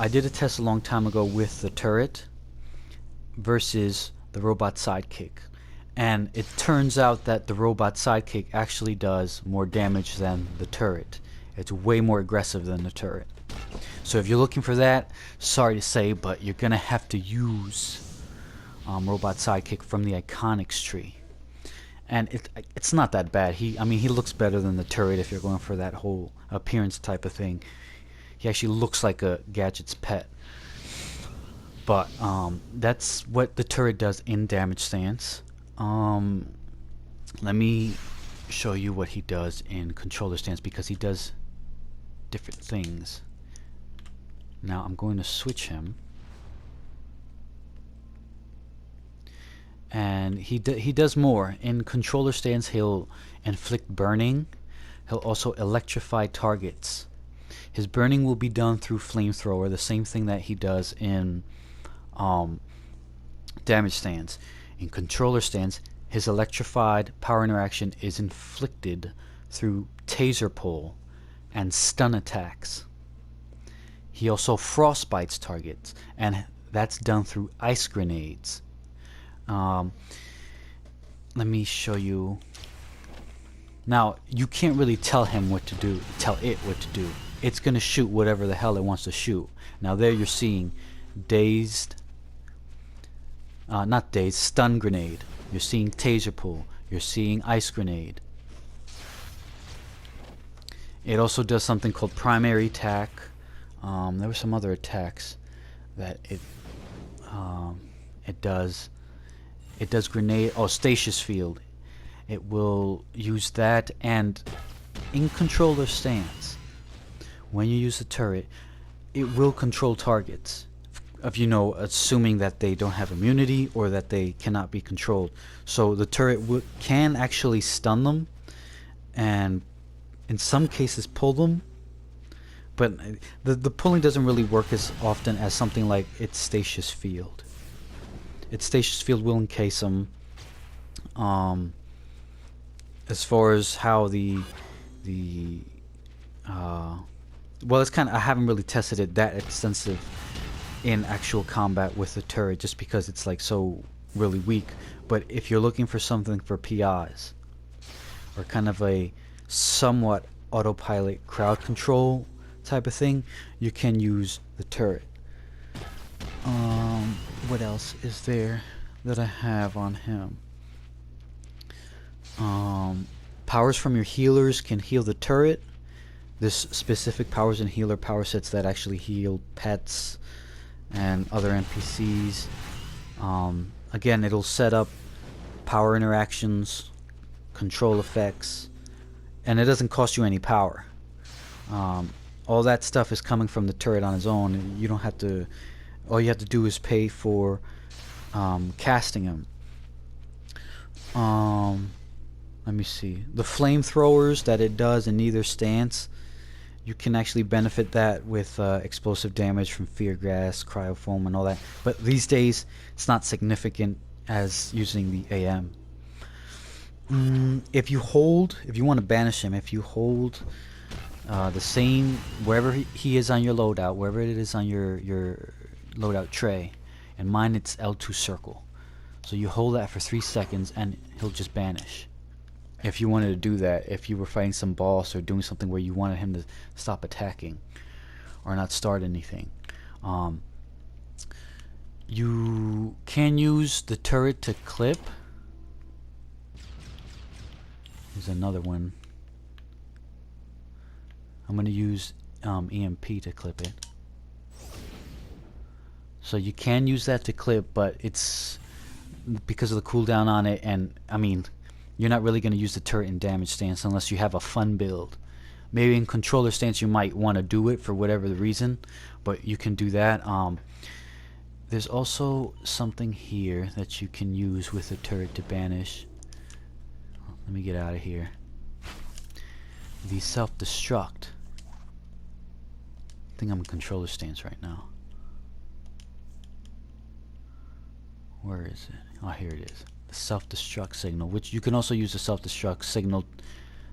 I did a test a long time ago with the turret versus the robot sidekick, and it turns out that the robot sidekick actually does more damage than the turret. It's way more aggressive than the turret. So if you're looking for that, sorry to say, but you're gonna have to use robot sidekick from the iconics tree. And it's not that bad. I mean, he looks better than the turret if you're going for that whole appearance type of thing. He actually looks like a Gadget's pet. But that's what the turret does in damage stance. Let me show you what he does in controller stance, because he does different things. Now I'm going to switch him, and he does more. In controller stance, he'll inflict burning. He'll also electrify targets. His burning will be done through flamethrower, the same thing that he does in damage stance. In controller stance, his electrified power interaction is inflicted through taser pull and stun attacks. He also frostbites targets, and that's done through ice grenades. Let me show you. Now, you can't really tell him what to do, tell it what to do. It's going to shoot whatever the hell it wants to shoot. Now there you're seeing not dazed, stun grenade. You're seeing taser pull. You're seeing ice grenade. It also does something called primary attack. There were some other attacks that it does. It does grenade. Oh, stasis field. It will use that, and in controller stance, when you use the turret, it will control targets. Assuming that they don't have immunity or that they cannot be controlled. So the turret can actually stun them, and in some cases pull them. But the pulling doesn't really work as often as something like its stasis field. Its stasis field will encase them. As far as how well, it's kind of, I haven't really tested it that extensive in actual combat with the turret, just because it's like so really weak. But if you're looking for something for PIs, or kind of a somewhat autopilot crowd control type of thing, you can use the turret. What else is there that I have on him? Powers from your healers can heal the turret. There's specific powers in healer power sets that actually heal pets and other NPCs. Again, it'll set up power interactions, control effects, and it doesn't cost you any power. All that stuff is coming from the turret on its own. You don't have to. All you have to do is pay for casting him. Let me see. The flamethrowers that it does in either stance, you can actually benefit that with explosive damage from fear gas, cryofoam, and all that. But these days, it's not significant as using the AM. If you want to banish him, if you hold the same wherever he is on your loadout, wherever it is on your loadout tray, and mine it's L2 circle. So you hold that for 3 seconds, and he'll just banish. If you wanted to do that, if you were fighting some boss or doing something where you wanted him to stop attacking or not start anything, you can use the turret to clip. There's another one. I'm going to use EMP to clip it. So you can use that to clip, but it's because of the cooldown on it, and I mean, you're not really going to use the turret in damage stance unless you have a fun build. Maybe in controller stance you might want to do it for whatever the reason, but you can do that. There's also something here that you can use with the turret to banish. Let me get out of here. The self-destruct. I think I'm in controller stance right now. Where is it? Oh, here it is. The self-destruct signal, which you can also use the self-destruct signal,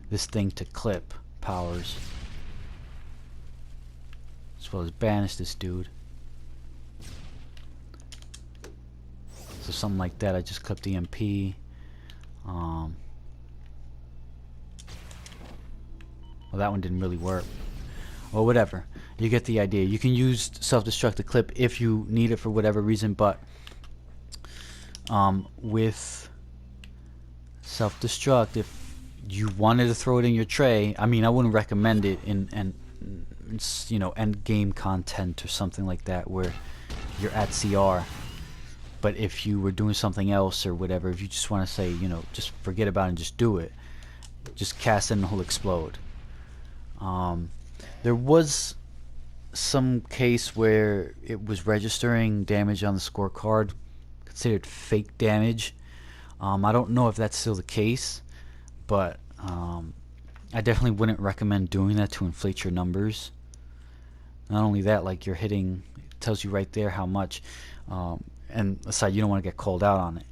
this thing, to clip powers. It's as well as banish this dude. So something like that. I just clipped the MP. Well, that one didn't really work. Or whatever. You get the idea. You can use self-destruct to clip if you need it for whatever reason, but with self-destruct, if you wanted to throw it in your tray, I mean, I wouldn't recommend it in you know, end game content or something like that where you're at CR. But if you were doing something else or whatever, if you just want to say, you know, just forget about it and just do it, just cast it and it'll explode. There was some case where it was registering damage on the scorecard, considered fake damage. I don't know if that's still the case, but I definitely wouldn't recommend doing that to inflate your numbers. Not only that, like you're hitting, it tells you right there how much, and aside, you don't want to get called out on it.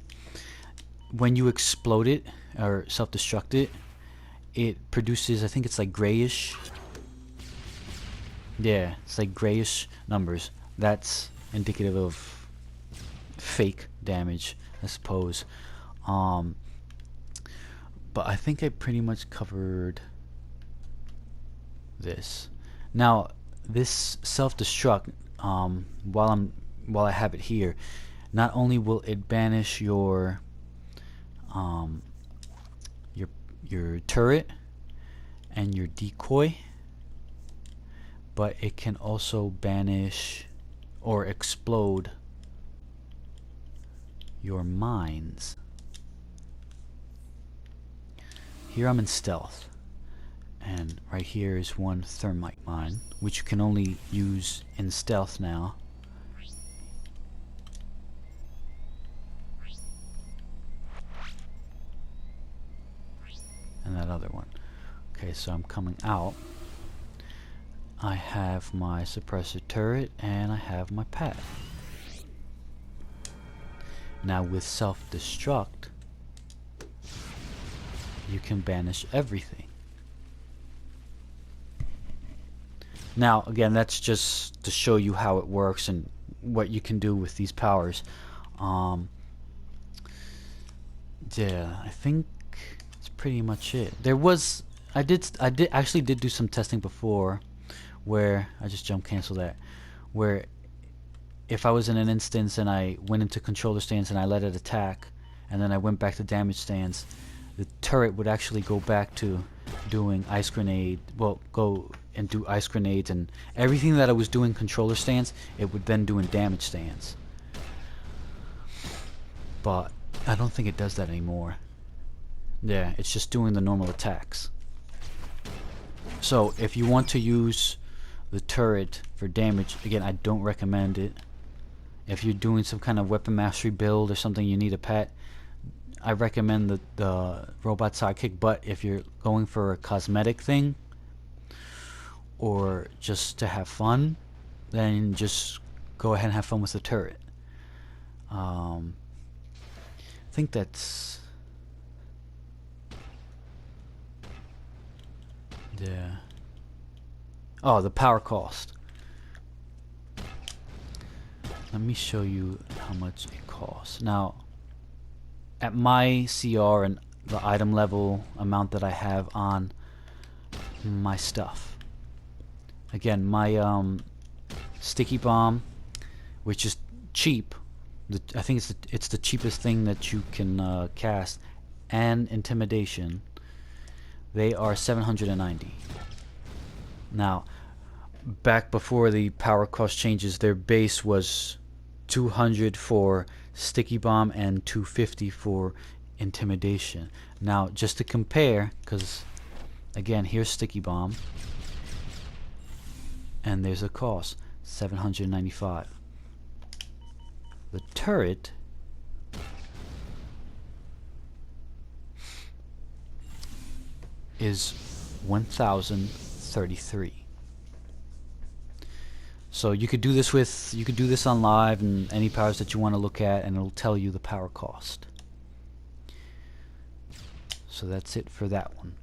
When you explode it or self-destruct it, it produces, I think it's like grayish. Yeah, it's like grayish numbers. That's indicative of fake damage, I suppose. But I think I pretty much covered this. Now, this self-destruct, while I have it here, not only will it banish your turret and your decoy, but it can also banish or explode your mines. Here I'm in stealth, and right here is one thermite mine, which you can only use in stealth now. And that other one. Okay, so I'm coming out. I have my suppressor turret and I have my pad. Now with self-destruct, you can banish everything. Now again, that's just to show you how it works and what you can do with these powers. Yeah, I think that's pretty much it. There was, I actually did do some testing before where I just jump cancel that, where if I was in an instance and I went into controller stance and I let it attack and then I went back to damage stance, the turret would actually go back to doing ice grenade, well, go and do ice grenades, and everything that I was doing controller stance, it would then do in damage stance. But I don't think it does that anymore. Yeah, it's just doing the normal attacks. So if you want to use the turret for damage, again, I don't recommend it. If you're doing some kind of weapon mastery build or something, you need a pet, I recommend the robot sidekick. But if you're going for a cosmetic thing or just to have fun, then just go ahead and have fun with the turret. I think that's, yeah. Oh, the power cost. Let me show you how much it costs. Now, at my CR and the item level amount that I have on my stuff. Again, my sticky bomb, which is cheap. I think it's the cheapest thing that you can cast, and intimidation. They are 790. Now, back before the power cost changes, their base was 200 for sticky bomb and 250 for intimidation. Now, just to compare, because again, here's sticky bomb, and there's a cost, 795. The turret is 1033. So you could do this on live and any powers that you want to look at, and it'll tell you the power cost. So that's it for that one.